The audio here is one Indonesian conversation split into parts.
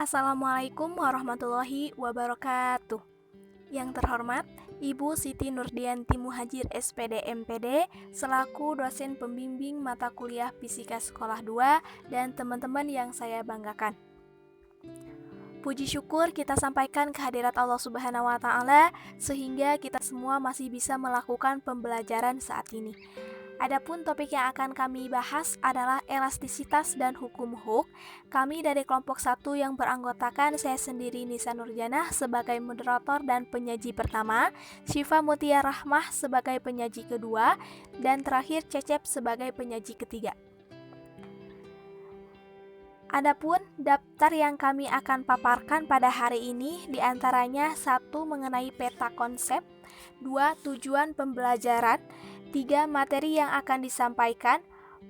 Assalamualaikum warahmatullahi wabarakatuh. Yang terhormat, Ibu Siti Nurdianti Muhajir SPD MPD selaku dosen pembimbing mata kuliah Fisika Sekolah 2 dan teman-teman yang saya banggakan. Puji syukur kita sampaikan kehadirat Allah Subhanahu wa Ta'ala sehingga kita semua masih bisa melakukan pembelajaran saat ini. Adapun topik yang akan kami bahas adalah elastisitas dan hukum Hooke. Kami dari kelompok 1 yang beranggotakan saya sendiri Nisa Nurjanah sebagai moderator dan penyaji pertama, Syifa Mutia Rahmah sebagai penyaji kedua, dan terakhir Cecep sebagai penyaji ketiga. Adapun daftar yang kami akan paparkan pada hari ini diantaranya 1. Mengenai peta konsep, 2. Tujuan pembelajaran, 3. Materi yang akan disampaikan,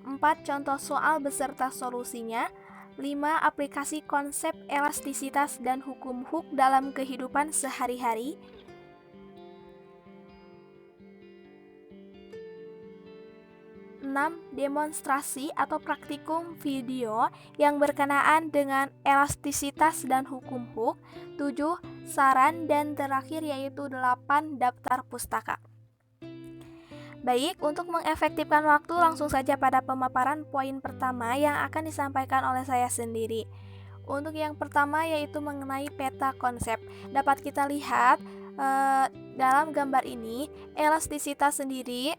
4. Contoh soal beserta solusinya, 5. Aplikasi konsep elastisitas dan hukum Hooke dalam kehidupan sehari-hari, 6. Demonstrasi atau praktikum video yang berkenaan dengan elastisitas dan hukum Hooke, 7. Saran, dan terakhir yaitu 8. Daftar pustaka. Baik, untuk mengefektifkan waktu langsung saja pada pemaparan poin pertama yang akan disampaikan oleh saya sendiri. Untuk yang pertama yaitu mengenai peta konsep. Dapat kita lihat dalam gambar ini, elastisitas sendiri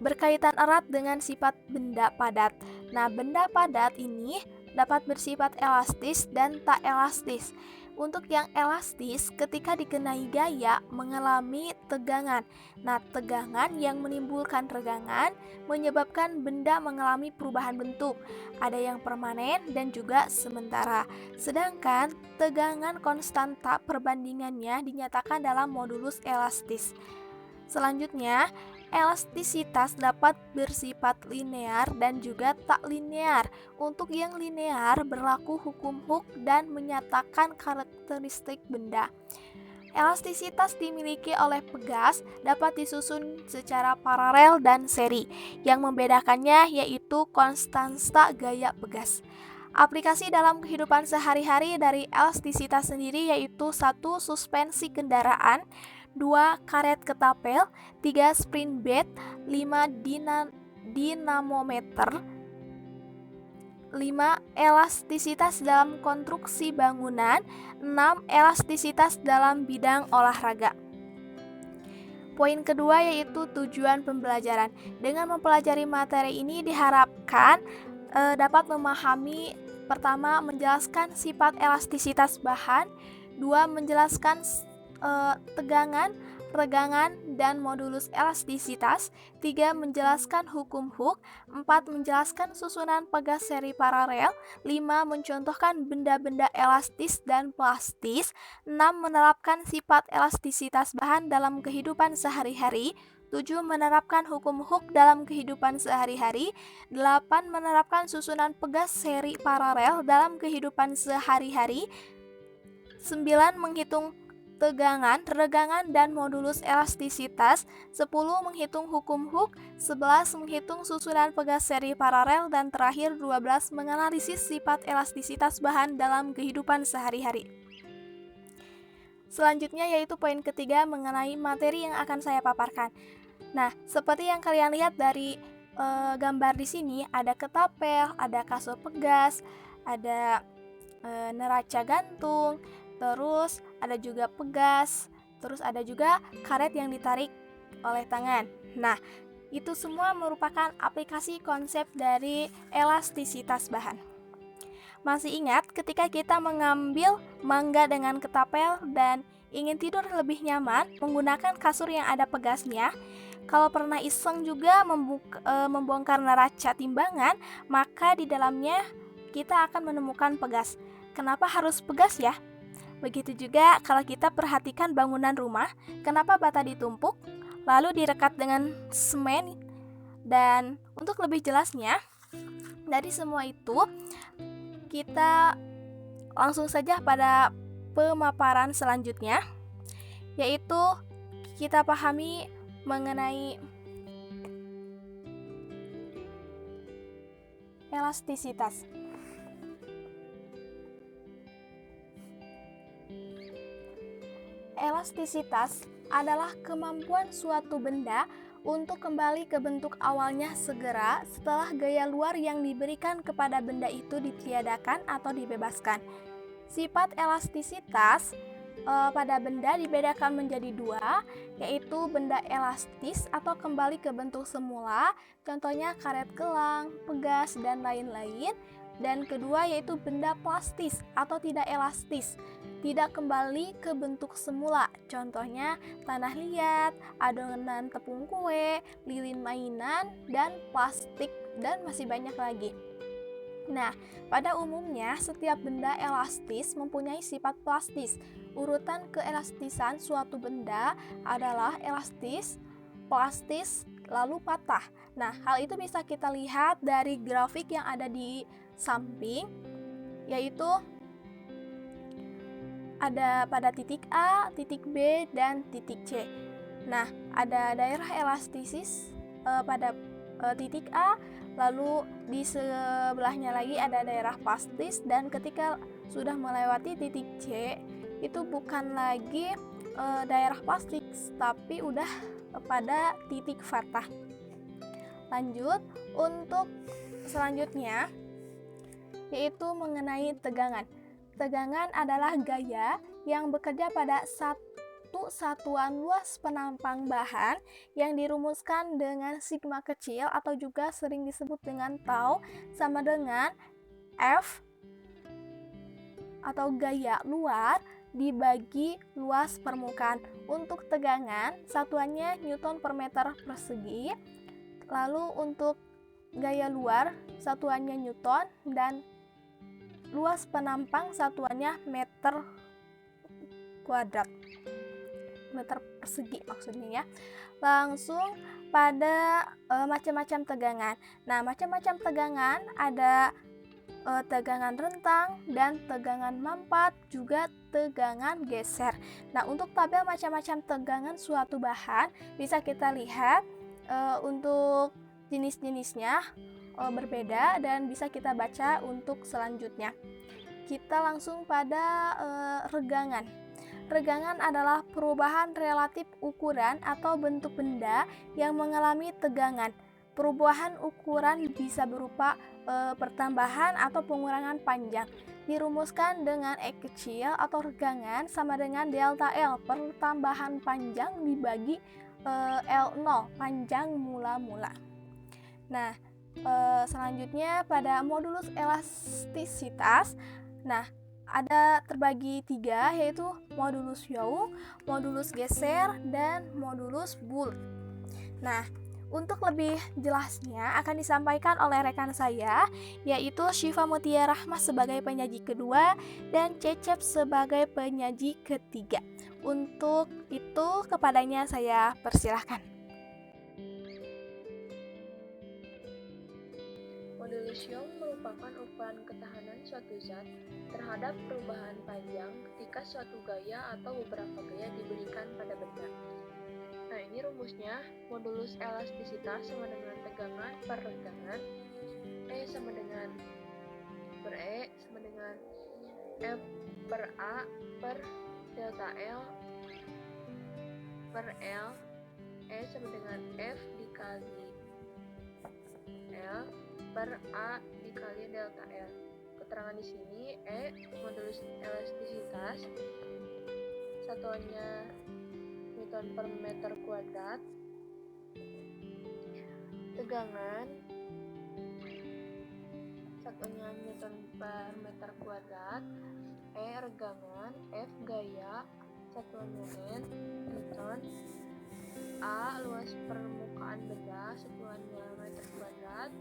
berkaitan erat dengan sifat benda padat. Nah, benda padat ini dapat bersifat elastis dan tak elastis. Untuk yang elastis, ketika dikenai gaya, mengalami tegangan. Nah, tegangan yang menimbulkan regangan menyebabkan benda mengalami perubahan bentuk. Ada yang permanen dan juga sementara. Sedangkan tegangan konstan tak perbandingannya dinyatakan dalam modulus elastis. Selanjutnya, elastisitas dapat bersifat linear dan juga tak linear. Untuk yang linear berlaku hukum Hooke dan menyatakan karakteristik benda. Elastisitas dimiliki oleh pegas dapat disusun secara paralel dan seri. Yang membedakannya yaitu konstansa gaya pegas. Aplikasi dalam kehidupan sehari-hari dari elastisitas sendiri yaitu 1. Suspensi kendaraan, 2. Karet ketapel, 3. Sprint bed, 5. Dinamometer, 5. Elastisitas dalam konstruksi bangunan, 6. Elastisitas dalam bidang olahraga. Poin kedua yaitu tujuan pembelajaran. Dengan mempelajari materi ini diharapkan dapat memahami, pertama, menjelaskan sifat elastisitas bahan, 2. Menjelaskan tegangan, regangan, dan modulus elastisitas, 3. Menjelaskan hukum Hooke, 4. Menjelaskan susunan pegas seri paralel, 5. Mencontohkan benda-benda elastis dan plastis, 6. Menerapkan sifat elastisitas bahan dalam kehidupan sehari-hari, 7. Menerapkan hukum Hooke dalam kehidupan sehari-hari, 8. Menerapkan susunan pegas seri paralel dalam kehidupan sehari-hari, 9. Menghitung tegangan, regangan, dan modulus elastisitas, 10. Menghitung hukum Hooke, 11. Menghitung susunan pegas seri paralel, dan terakhir 12. Menganalisis sifat elastisitas bahan dalam kehidupan sehari-hari. Selanjutnya yaitu poin ketiga mengenai materi yang akan saya paparkan. Nah, seperti yang kalian lihat dari gambar di sini, ada ketapel, ada kasur pegas, ada neraca gantung, terus ada juga pegas, terus ada juga karet yang ditarik oleh tangan. Nah, itu semua merupakan aplikasi konsep dari elastisitas bahan. Masih ingat ketika kita mengambil mangga dengan ketapel dan ingin tidur lebih nyaman menggunakan kasur yang ada pegasnya? Kalau pernah iseng juga membongkar neraca timbangan, maka di dalamnya kita akan menemukan pegas. Kenapa harus pegas ya? Begitu juga kalau kita perhatikan bangunan rumah, kenapa bata ditumpuk, lalu direkat dengan semen. Dan untuk lebih jelasnya, dari semua itu, kita langsung saja pada pemaparan selanjutnya, yaitu kita pahami mengenai elastisitas. elastisitas adalah kemampuan suatu benda untuk kembali ke bentuk awalnya segera setelah gaya luar yang diberikan kepada benda itu ditiadakan atau dibebaskan. Sifat elastisitas pada benda dibedakan menjadi dua, yaitu benda elastis atau kembali ke bentuk semula, contohnya karet gelang, pegas, dan lain-lain. Dan kedua yaitu benda plastis atau tidak elastis, tidak kembali ke bentuk semula, contohnya tanah liat, adonan tepung kue, lilin mainan, dan plastik, dan masih banyak lagi. Nah, pada umumnya setiap benda elastis mempunyai sifat plastis. Urutan keelastisan suatu benda adalah elastis, plastis, lalu patah. Nah, hal itu bisa kita lihat dari grafik yang ada di samping, yaitu ada pada titik A, titik B, dan titik C. Nah, ada daerah elastisis pada titik A, lalu di sebelahnya lagi ada daerah plastis, dan ketika sudah melewati titik C, itu bukan lagi daerah plastis, tapi udah pada titik fatah. Lanjut, untuk selanjutnya yaitu mengenai tegangan. Tegangan adalah gaya yang bekerja pada satu satuan luas penampang bahan yang dirumuskan dengan sigma kecil atau juga sering disebut dengan tau sama dengan F atau gaya luar dibagi luas permukaan. Untuk tegangan, satuannya Newton per meter persegi. Lalu untuk gaya luar, satuannya Newton, dan luas penampang satuannya meter kuadrat, meter persegi maksudnya ya. Langsung pada macam-macam tegangan. Nah, macam-macam tegangan ada tegangan rentang dan tegangan mampat, juga tegangan geser. Nah, untuk tabel macam-macam tegangan suatu bahan bisa kita lihat untuk jenis-jenisnya berbeda dan bisa kita baca untuk selanjutnya. Kita langsung pada regangan. Regangan adalah perubahan relatif ukuran atau bentuk benda yang mengalami tegangan. Perubahan ukuran bisa berupa pertambahan atau pengurangan panjang. Dirumuskan dengan E kecil atau regangan sama dengan delta L, pertambahan panjang dibagi L0, panjang mula-mula. Nah, selanjutnya pada modulus elastisitas. Nah, ada terbagi tiga, yaitu modulus Young, modulus geser, dan modulus Boole. Nah, untuk lebih jelasnya akan disampaikan oleh rekan saya, yaitu Syifa Mutia Rahmah sebagai penyaji kedua dan Cecep sebagai penyaji ketiga. Untuk itu kepadanya saya persilahkan. Modulus Young merupakan ukuran ketahanan suatu zat terhadap perubahan panjang ketika suatu gaya atau beberapa gaya diberikan pada benda. Nah, ini rumusnya. Modulus elastisitas sama dengan tegangan per regangan, E sama dengan per E sama dengan F per A per delta L per L, E sama dengan F dikali L per A dikali delta L. Keterangan di sini E modulus elastisitas, satuannya Newton per meter kuadrat. Tegangan, satuannya Newton per meter kuadrat. E regangan, F gaya, satuannya N Newton. A luas permukaan benda, satuannya meter kuadrat.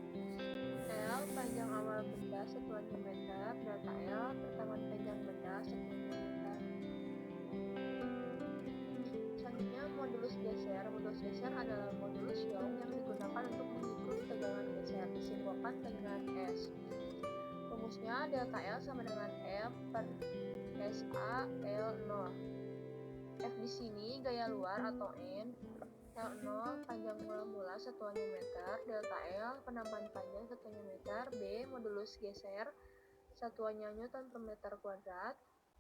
L panjang awal benda, satuannya meter. Delta L pertambahan panjang benda, satuannya meter. Selanjutnya modulus geser. Modulus geser adalah modulus Young yang digunakan untuk mengukur tegangan geser, disimbolkan dengan S. Rumusnya delta L sama dengan F per SA L0. F di sini gaya luar atau N, L0 panjang mula-mula satuannya meter, delta L penambahan panjang satuannya meter, B modulus geser satuannya Newton per meter kuadrat,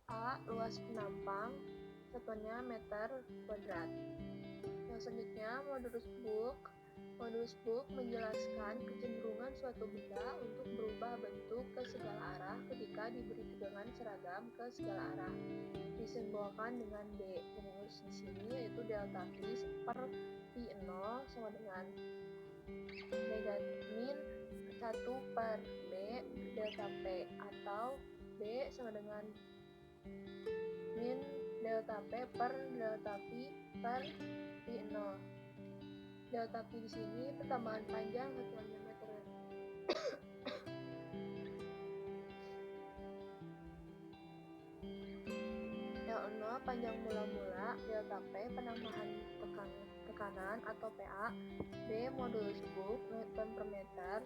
A. Luas penampang, satuannya meter kuadrat. Yang selanjutnya, modulus Boole. Modulus Boole menjelaskan kecenderungan suatu benda untuk berubah bentuk ke segala arah ketika diberi tegangan seragam ke segala arah. Disimbolkan dengan D. Rumus di sini yaitu delta V per P0 sama dengan min 1 per B delta P, atau B sama dengan min delta P per delta V per P0. Delta P di sini pertambahan panjang satuannya meter. L0 panjang mula-mula, delta P penambahan tekanan atau PA, B modulus Boole Newton per meter,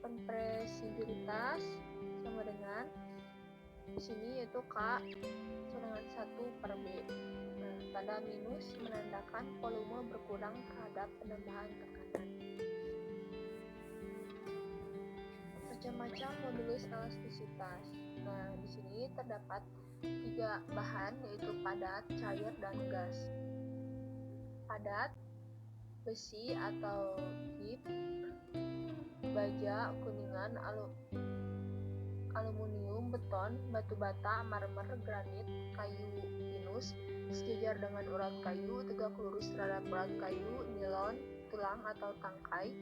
kompresibilitas sama dengan di sini yaitu K sama dengan 1 per B. Nah, tanda minus menandakan volume berkurang terhadap penambahan tekanan. Macam-macam modulus elastisitas. Nah, di sini terdapat 3 bahan yaitu padat, cair, dan gas. Padat, besi atau hip, baja, kuningan, aluminium, beton, batu bata, marmer, granit, kayu pinus, sejajar dengan urat kayu, tegak lurus terhadap urat kayu, nilon, tulang atau tangkai.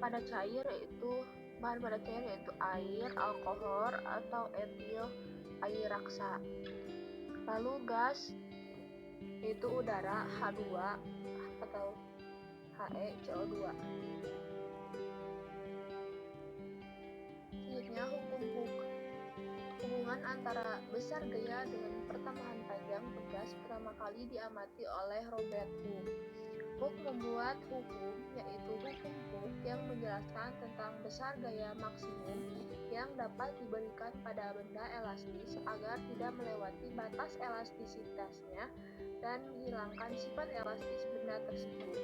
Pada cair yaitu bahan pada cair yaitu air, alkohol atau etil air raksa. Lalu gas yaitu udara H2 atau HECO2. Selanjutnya hukum Hooke. Hubungan antara besar gaya dengan pertambahan panjang gas pertama kali diamati oleh Robert Hooke. Hooke membuat hukum yaitu hukum Hooke yang menjelaskan tentang besar gaya maksimum yang dapat diberikan pada benda elastis agar tidak melewati batas elastisitasnya dan menghilangkan sifat elastis benda tersebut.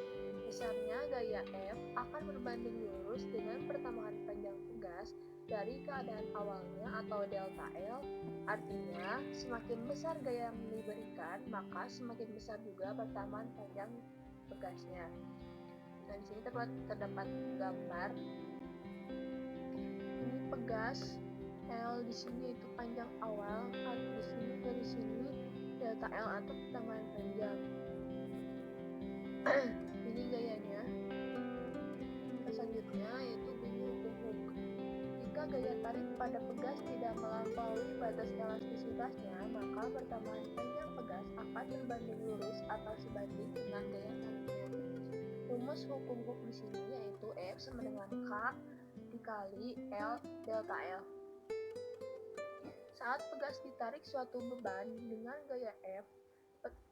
Misalnya gaya F akan berbanding lurus dengan pertambahan panjang gas dari keadaan awalnya atau delta L. Artinya, semakin besar gaya yang diberikan, maka semakin besar juga pertambahan panjang gasnya. Dan di sini terdapat gambar. Ini pegas L di sini itu panjang awal, di sini dari sini delta L atau pertambahan panjang. Ini gayanya. Selanjutnya yaitu bunyi hukum Hooke. Jika gaya tarik pada pegas tidak melampaui batas elastisitasnya, maka pertambahan panjang pegas akan berbanding lurus atau sebanding dengan gaya tariknya. Rumus hukum Hooke di sini yaitu F sama dengan K dikali L delta L. Saat pegas ditarik suatu beban dengan gaya F,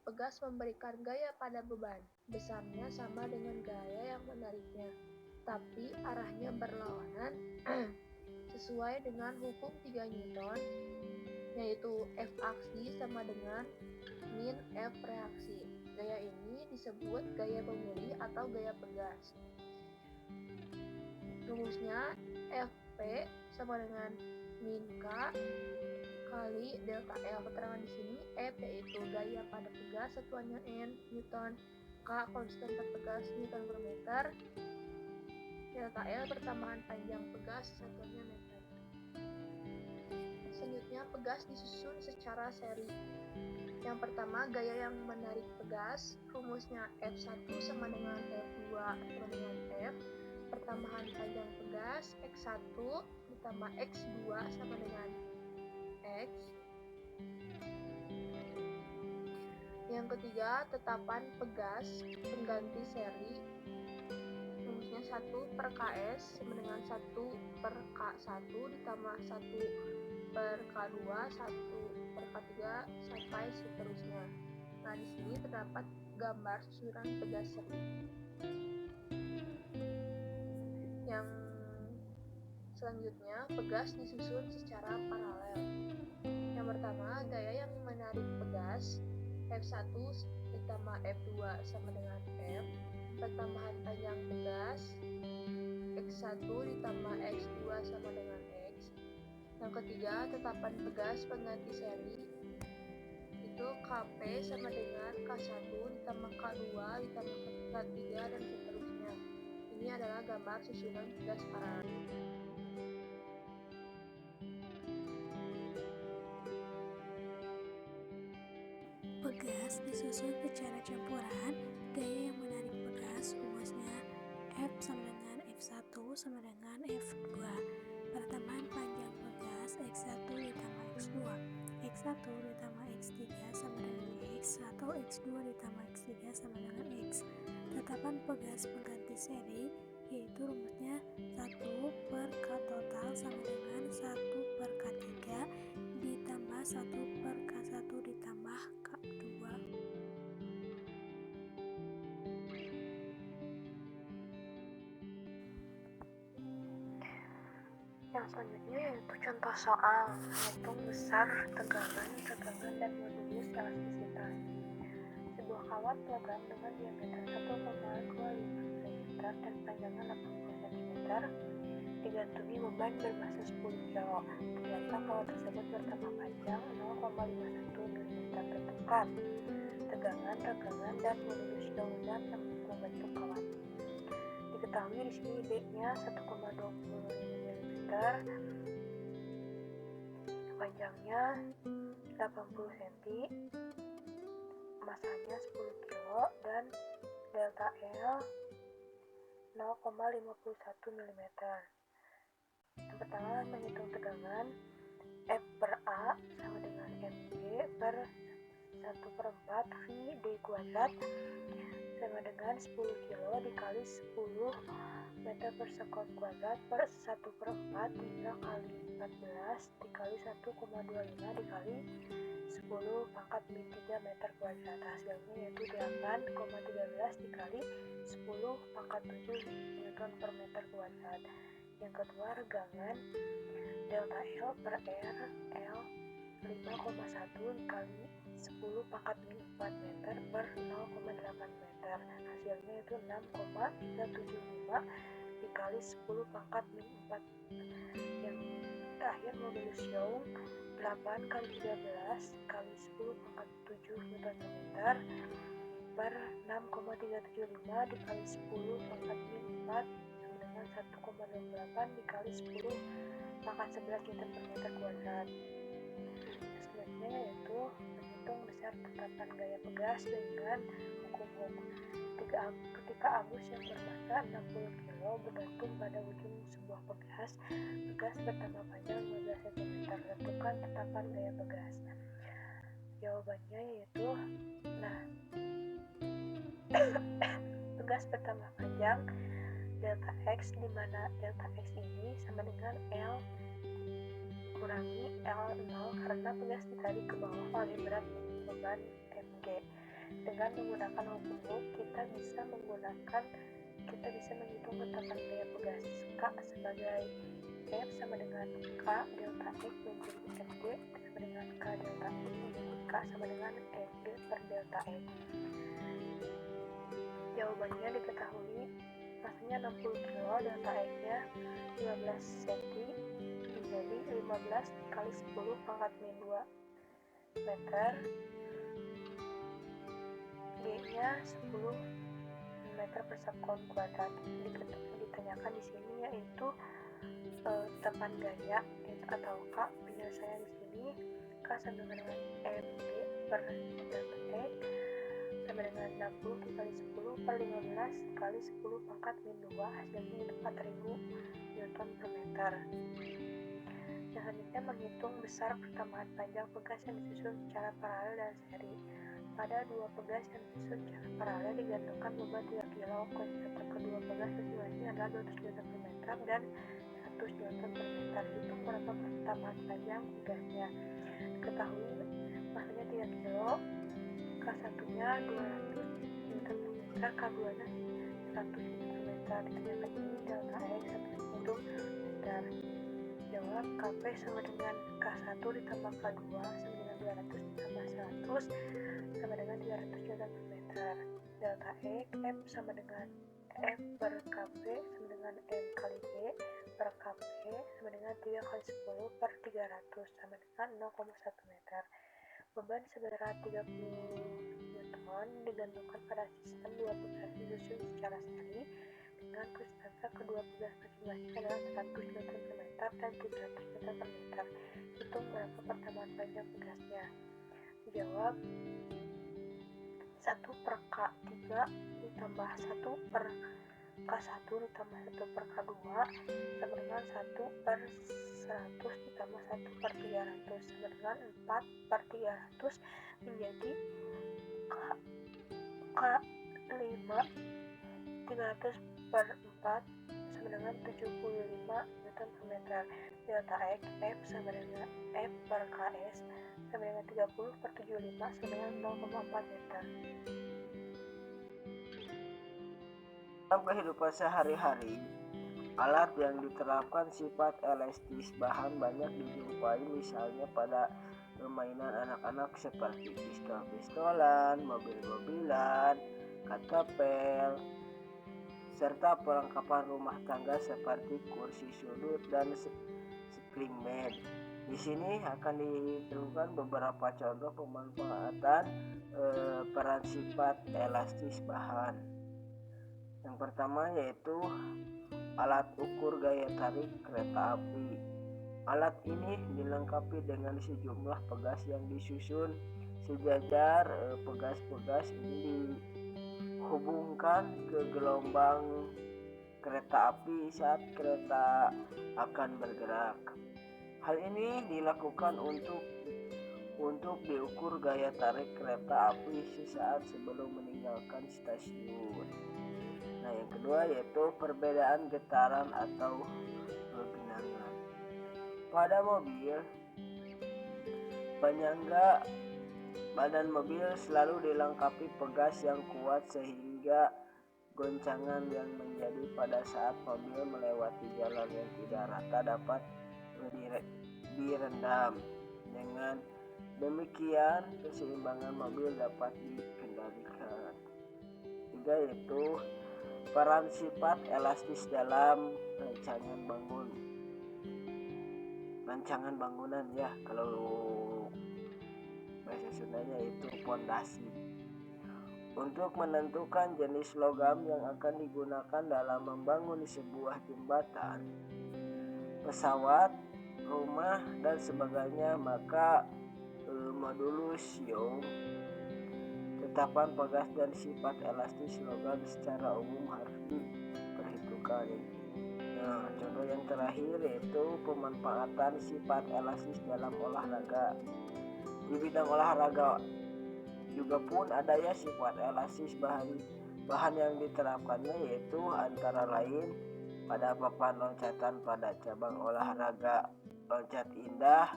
pegas memberikan gaya pada beban. Besarnya sama dengan gaya yang menariknya, tapi arahnya berlawanan sesuai dengan hukum 3 Newton, yaitu F aksi sama dengan min F reaksi. Gaya ini disebut gaya pemulih atau gaya pegas. Rumusnya Fp sama dengan min K kali delta L. Keterangan di sini F yaitu gaya pada pegas satuannya N Newton, K konstan pegas Newton per meter, delta L pertambahan panjang pegas satuannya meter. Selanjutnya pegas disusun secara seri. Yang pertama gaya yang menarik pegas, rumusnya F1 sama dengan F2 sama dengan F, pertambahan panjang pegas X1 ditambah X2 sama dengan X. Yang ketiga, tetapan pegas pengganti seri, rumusnya 1 per Ks sama dengan 1 per K1 ditambah 1 per K2, 1 per K3 sampai seterusnya. Nah, di sini terdapat gambar susunan pegas seri. Yang selanjutnya, pegas disusun secara paralel. Yang pertama, gaya yang menarik pegas F1 ditambah F2 sama dengan F, pertambahan panjang pegas X1 ditambah X2 sama dengan X. Yang ketiga, tetapan pegas pengganti seri itu Kp sama dengan K1 ditambah K2 ditambah K3 dan seterusnya. Ini adalah gambar susunan pegas paralel. Pegas disusun secara campuran. Gaya yang menarik pegas rumusnya F sama dengan F1 sama dengan F2. Pertemuan panjang pegas X1 ditambah X2, X1 ditambah X3 sama dengan X atau X2 ditambah X3 sama dengan X. Tetapan pegas pengganti seri yaitu rumusnya 1 per K total sama dengan 1 per K3 ditambah 1 per K1 ditambah K2. Yang selanjutnya yaitu contoh soal menghitung besar tegangan dan modulus elastisitas. Sebuah kawat logam dengan diameter 1,25 cm dan panjangnya 80 cm digantungi beban bermassa 10 kg. Ternyata kawat tersebut bertambah panjang 0,51 mm. Tentukan tegangan, regangan, dan modulus bangunan yang membentuk kawat. Diketahui di sini D-nya 1,25 mm, panjangnya 80 cm, masanya 10 kg, dan delta L 0,51 mm. Yang pertama, menghitung tegangan. F per A sama dengan mg per 1/4 V d kuadrat sama dengan 10 kg dikali 10 meter per sekon kuadrat per 1/4 3 kali 14 dikali 1,25 dikali 10 pangkat min 3 meter kuadrat. Hasilnya yaitu 8,13 dikali 10 pangkat 7 Newton per meter kuadrat. Yang kedua, regangan. Delta L per R L 5,1 dikali 10 pangkat min 4 meter per 0,8 meter. Hasilnya itu 6,375 dikali 10 pangkat min 4. Yang terakhir, modulus Young 8 kali 13 kali 10 pangkat 7 Newton per meter per 6,375 dikali 10 pangkat min 4 sama dengan 1,28 dikali 10 pangkat 11 Newton per meter kuadrat. Selanjutnya yaitu menghitung besar tetapan gaya pegas dengan hukum Hooke. Ketika arus yang bermassa 60 kg bergantung pada ujung sebuah pegas bertambah panjang 15 cm. Tentukan tetapan gaya pegas. Jawabannya yaitu pegas bertambah panjang delta X, di mana delta X ini sama dengan L kurangi L0 karena pegas ditarik ke bawah oleh berat beban mg. Dengan menggunakan hukum Hooke, kita bisa menghitung tetapan gaya pegas. K sebagai F sama dengan K delta X menjadi mg sama dengan K delta X menjadi K sama dengan mg per delta X. Jawabannya diketahui masanya 60 kg, delta X-nya 15 cm menjadi 15 kali 10 pangkat min 2 meter, G-nya 10 meter per sekon kuadrat. Ditanyakan di sini yaitu tetapan gaya atau K. Penyelesaian di sini K sama dengan mg per delta X sama dengan 60 dikali 10 per 15 kali 10 pangkat min 2, hasilnya itu 4000 Newton per meter. Selanjutnya, menghitung besar pertambahan panjang pegas yang disusun secara paralel dan seri. Pada dua pegas yang disusun secara paralel digantungkan beban 3 kg. Kuantitas kedua pegas masing-masing adalah 200 Newton per meter dan 100 Newton per meter. Hitung berapa pertambahan panjang pegasnya. Ketahui masanya 3 kg, K1-nya 200 Newton per meter, K2-nya 100 Newton per meter. Ditanyakan ini delta X satu meter. Jawab Kp sama dengan K1 ditambah K2 sama dengan 200 ditambah 100 sama dengan 300 Newton per meter. Delta X, M sama dengan F per Kp sama dengan M kali G per Kp sama dengan 3 kali 10 per 300 sama dengan 0,1 meter. Beban seberat 30 Newton digantungkan pada sistem 2 pegas disusun secara seri dengan persentase kedua pegas masing-masing adalah 100 Newton per meter dan 300 Newton per meter. Hitung berapa pertemuan panjang pegasnya. Dijawab 1 per K3 ditambah 1 per K1 ditambah 1 per K2 sama dengan 1 per 100 ditambah 1 per 300 sama dengan 4 per 300 menjadi K5 300 per 4 sama dengan 75 Newton per meter. Delta X F sama dengan F per KS sama dengan 30 per 75 sama dengan 0,4 meter. Dalam kehidupan sehari-hari, alat yang diterapkan sifat elastis bahan banyak dijumpai, misalnya pada permainan anak-anak seperti pistol-pistolan, mobil-mobilan, katapel, serta perlengkapan rumah tangga seperti kursi sudut dan spring bed. Di sini akan ditemukan beberapa contoh pemanfaatan peran sifat elastis bahan. Yang pertama yaitu alat ukur gaya tarik kereta api. Alat ini dilengkapi dengan sejumlah pegas yang disusun sejajar. Pegas-pegas ini dihubungkan ke gelombang kereta api saat kereta akan bergerak. Hal ini dilakukan untuk diukur gaya tarik kereta api sesaat sebelum meninggalkan stasiun. Nah, yang kedua yaitu perbedaan getaran atau genangan. Pada mobil, penyangga badan mobil selalu dilengkapi pegas yang kuat sehingga goncangan yang menjadi pada saat mobil melewati jalan yang tidak rata dapat direndam. Dengan demikian, keseimbangan mobil dapat dikendalikan. Tiga yaitu peran sifat elastis dalam rancangan bangunan ya, kalau bahasa Sundanya itu pondasi. Untuk menentukan jenis logam yang akan digunakan dalam membangun sebuah jembatan, pesawat, rumah, dan sebagainya, maka modulus Young, tetapan pegas dan sifat elastis logam secara umum harus diperhitungkan. Nah, contoh yang terakhir yaitu pemanfaatan sifat elastis dalam olahraga. Di bidang olahraga juga pun ada ya sifat elastis bahan yang diterapkannya, yaitu antara lain pada papan loncatan pada cabang olahraga loncat indah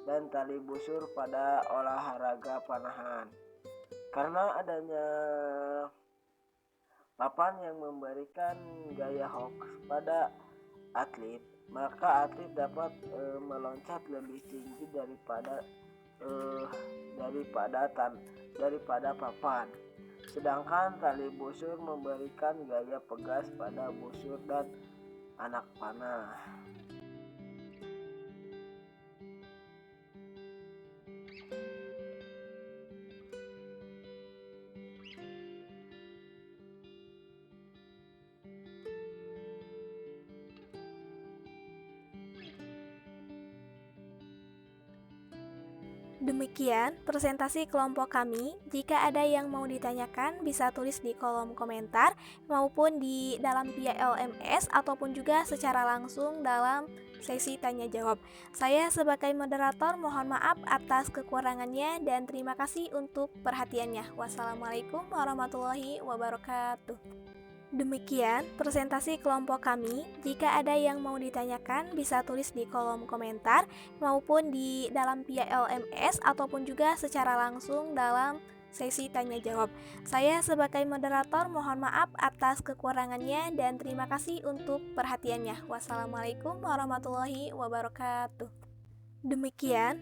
dan tali busur pada olahraga panahan. Karena adanya papan yang memberikan gaya hook pada atlet, maka atlet dapat meloncat lebih tinggi daripada papan. Sedangkan tali busur memberikan gaya pegas pada busur dan anak panah. Demikian presentasi kelompok kami. Jika ada yang mau ditanyakan, bisa tulis di kolom komentar maupun di dalam via LMS ataupun juga secara langsung dalam sesi tanya jawab. Saya sebagai moderator mohon maaf atas kekurangannya dan terima kasih untuk perhatiannya. Wassalamualaikum warahmatullahi wabarakatuh. Demikian presentasi kelompok kami. Jika ada yang mau ditanyakan, bisa tulis di kolom komentar maupun di dalam via LMS ataupun juga secara langsung dalam sesi tanya jawab. Saya sebagai moderator mohon maaf atas kekurangannya dan terima kasih untuk perhatiannya. Wassalamualaikum warahmatullahi wabarakatuh. Demikian